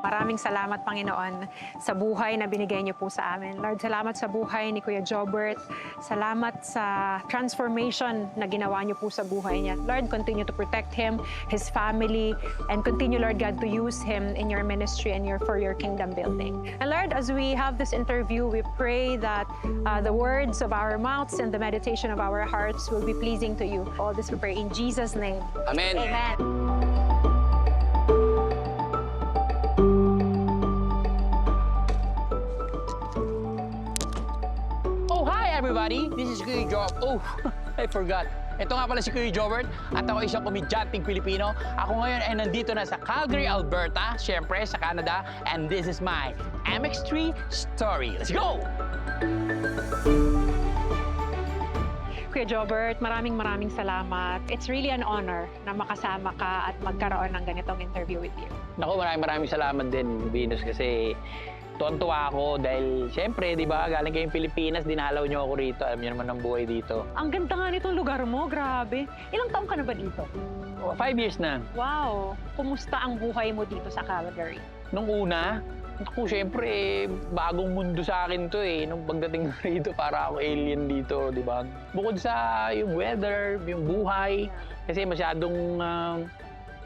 Maraming salamat, Panginoon, sa buhay na binigay niyo po sa amin. Lord, salamat sa buhay ni Kuya Jobert. Salamat sa transformation na ginawa niyo po sa buhay niya. Lord, continue to protect him, his family, and continue, Lord God, to use him in your ministry and for your kingdom building. And Lord, as we have this interview, we pray that the words of our mouths and the meditation of our hearts will be pleasing to you. All this we pray in Jesus' name. Amen. Amen. Oh, hi everybody! This is Kuya Job. Oh, I forgot. Ito nga pala si Kuya Jobert at ako isang komedyanteng Pilipino. Ako ngayon ay nandito na sa Calgary, Alberta, syempre sa Canada. And this is my MX3 story. Let's go! Kuya Jobert, maraming salamat. It's really an honor na makasama ka at magkaroon ng ganitong interview with you. Naku, maraming salamat din, Venus, kasi tuwan-tuwa ako dahil syempre, di ba, galing kayong Pilipinas, dinalaw niyo ako rito. Alam niyo naman ang buhay dito. Ang ganda nga nitong lugar mo, grabe. Ilang taong ka na ba dito? 5 years na. Wow! Kumusta ang buhay mo dito sa Calgary? Nung una, ako syempre, bagong mundo sa akin to eh. Nung pagdating rito, para ako alien dito, di ba? Bukod sa yung weather, yung buhay, kasi masyadong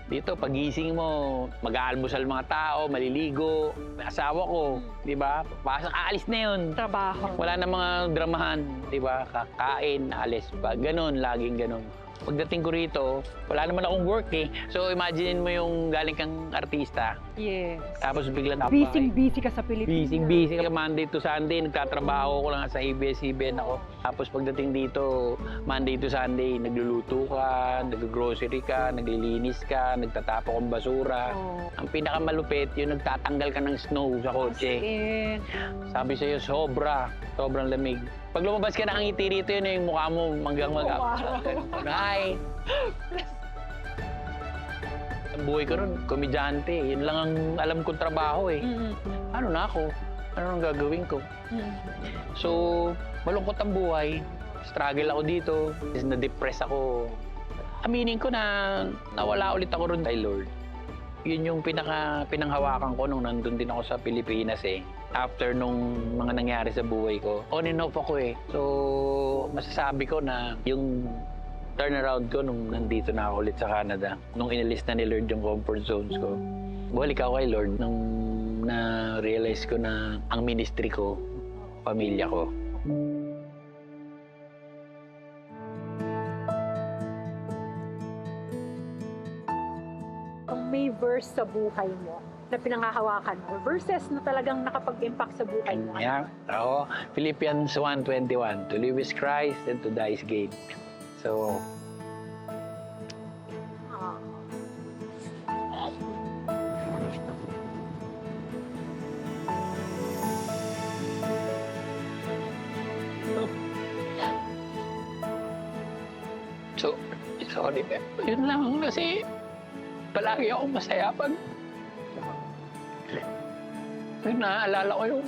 dito, pagising mo, mag-aalmusal mga tao, maliligo, may asawa ko, di ba? Pasok, aalis na yun. Trabaho. Wala na mga dramahan, di ba? Kakain, alis pa, ganun, laging ganun. Pagdating ko rito, wala naman akong work eh. So, imaginein mo yung galing kang artista. Yes. Tapos biglang Busy ka sa Pilipinas. Busy. Monday to Sunday, nagtatrabaho ko lang sa ABS-CBN ako. Tapos pagdating dito, Monday to Sunday, nagluluto ka, nag-grocery ka, naglilinis ka, nagtatapo ng basura. Oh. Ang pinakamalupit, yung nagtatanggal ka ng snow sa kotse. Sabi sa'yo, sobrang lamig. Pag lumabas ka na ang ngiti rito, yun yung mukha mo hanggang Hi! Ang buhay ko nun, komedyante. Yun lang ang alam kong trabaho eh. Ano na ako? Ano ang gagawin ko? So, malungkot ang buhay. Struggle ako dito. Na-depress ako. Aminin ko na nawala ulit ako ron kay Lord. Yun yung pinanghawakan ko nung nandun din ako sa Pilipinas eh. After nung mga nangyari sa buhay ko, on and off ako eh. So, masasabi ko na yung turnaround ko nung nandito na ako ulit sa Canada, nung inalis na ni Lord yung comfort zones ko. Bumalik ako kay Lord nung na-realize ko na ang ministry ko, pamilya ko. Kung may verse sa buhay mo na pinanghahawakan mo, verses na talagang nakapag-impact sa buhay mo. Yeah, ako, Philippians 1:21, to live is Christ and to die is gain. So, sorry, yun lang kasi palagi akong masaya pag naaalala ko yung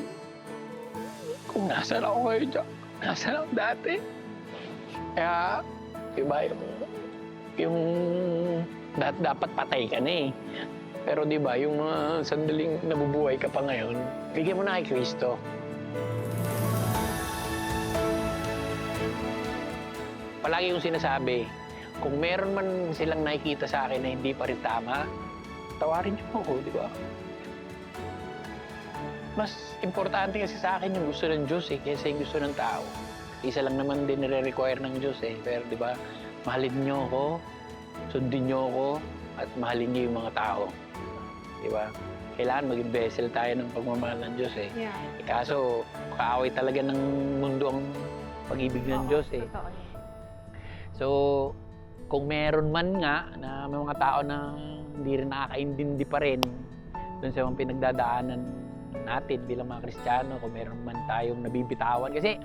kung nasaan ako ngayon dyan, nasaan ako dati. Kaya, diba, yung dapat patay ka na eh. Pero diba, yung mga sandaling nabubuhay ka pa ngayon, bigyan mo na kay Kristo. Palagi kong sinasabi, kung meron man silang nakikita sa akin na hindi pa rin tama, tawarin niyo ako, di ba? Mas importante kasi sa akin yung gusto ng Diyos eh, kaysa yung gusto ng tao. Isa lang naman din nire-require ng Diyos eh. Pero di ba, mahalin niyo ako, sundin niyo ako, at mahalin niyo yung mga tao. Di ba? Kailangan maging vessel tayo ng pagmamahal ng Diyos eh. Yeah. Kaso, kaaway talaga ng mundo ang pag-ibig ng Diyos eh. So, kung meron man nga na may mga tao na hindi rin nakakaintindi pa rin dun sa mga pinagdadaanan natin bilang mga Kristiyano, kung meron man tayong nabibitawan. Kasi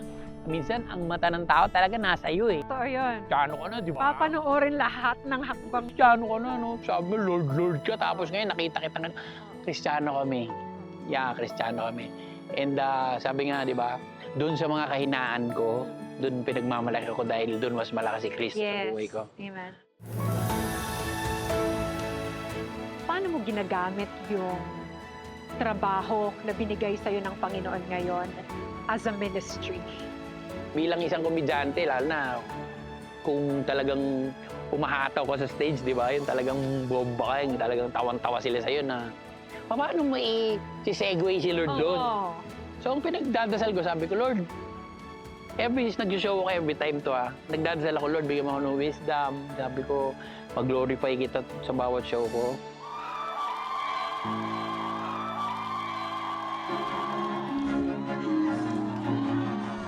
minsan, ang mata ng tao talaga nasa iyo eh. Totoo yun. Kristiyano ka na, di ba? Papanoorin lahat ng hakbang. Kristiyano ka na, no? Sabi mo, Lord ka. Tapos ngayon, nakita kita nga, Kristiyano kami. Yeah, Kristiyano kami. And sabi nga, di ba, doon sa mga kahinaan ko, doon pinagmamalaki ko dahil doon mas malakas si Kristo sa buhay ko. Amen. Paano mo ginagamit yung trabaho na binigay sa'yo ng Panginoon ngayon as a ministry? Bilang isang komedyante, lalo na kung talagang pumahataw ko sa stage, di ba? Yung talagang bomba ka, yung talagang tawang-tawa sila sa'yo na paano mo i-segue si Lord doon? Oo. So, ang pinagdadasal ko, sabi ko, Lord, nag-show ako every time to nagdadasal ako, Lord, bigyan mo ako ng wisdom. Sabi ko, mag-glorify kita sa bawat show ko.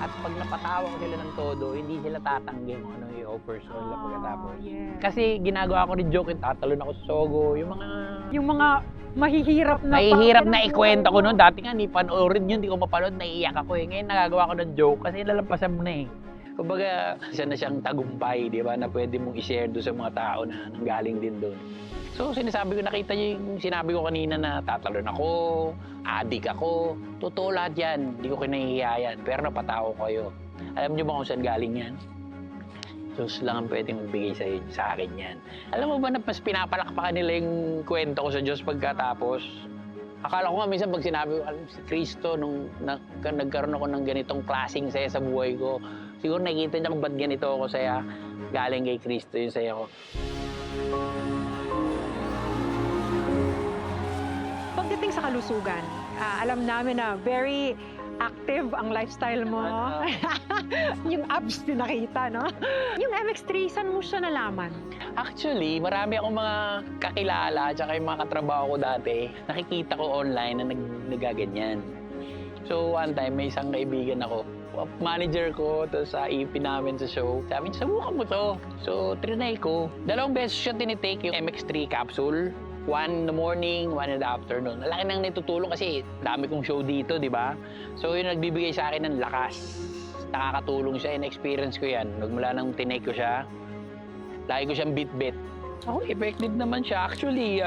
At pag napatawag nila ng todo, hindi sila tatanggi kung ano yung offers ko nila pagkatapos. Yeah. Kasi ginagawa ko rin joke, tatalon ako sa Sogo, yung Yung mga mahihirap na mahihirap na ikwento ko noon. Dati nga, ni panoorin yun, di ko mapanood, naiiyak ako eh. Ngayon nagagawa ko ng joke kasi nalampasan mo na eh. Kumbaga, isa na siyang tagumpay, di ba, na pwede mong i-share doon sa mga tao na nanggaling din doon. So, sinasabi ko, nakita niyo yung sinabi ko kanina na tatalon ako, adik ako. Totoo lahat yan, hindi ko kinahihiya yan, pero napatao ko kayo. Alam niyo ba kung saan galing yan? Diyos lang ang pwedeng magbigay sa akin yan. Alam mo ba na mas pinapalakpakan nila yung kwento ko sa Diyos pagkatapos? Akala ko nga minsan pag sinabi ko, alam si Kristo, nung nagkaroon ako ng ganitong klaseng saya sa buhay ko, siguro nakikita niya kung ba't ganito ako saya, galing kay Kristo yung saya ko. Pagdating sa kalusugan, alam namin na very active ang lifestyle mo. Yung abs din nakita, no? Yung MX3, saan mo siya nalaman? Actually, marami akong mga kakilala at yung mga katrabaho ko dati. Nakikita ko online na nagaganyan. So one time, may isang kaibigan ako. Manager ko to sa EP namin sa show. Sabi niya, subukan mo to. So, trinay ko. 2 beses siya tinitake yung MX3 capsule. 1 in the morning, 1 in the afternoon. Malaki nang natutulong kasi dami kong show dito, di ba? So, yun nagbibigay sa akin ng lakas. Nakakatulong siya, in-experience ko yan. Nagmula nang tinake ko siya, lagi ko siyang bit-bit. Oh, effective naman siya. Actually,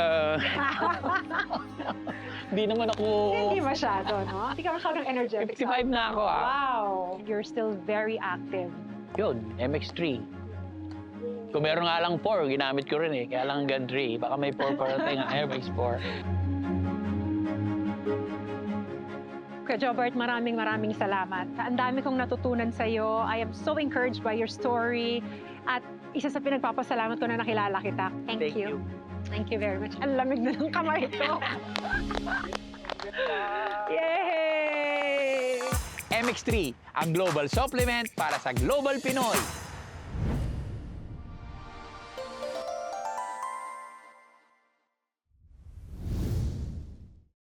hindi naman ako... Hindi masyado, no? Hindi ka masyadong energetic. 55 na ako, Wow! You're still very active. Yun, MX3. Kung meron nga lang 4, ginamit ko rin eh. Kaya lang hanggang 3. Baka may 4 parating nga, MX4. Kuya Jobert, maraming salamat. Ang dami kong natutunan sa'yo. I am so encouraged by your story. At isa sa pinagpapasalamat ko na nakilala kita. Thank you. Thank you very much. Ang lamig na ng kamay ko. Yay! MX3, ang global supplement para sa Global Pinoy.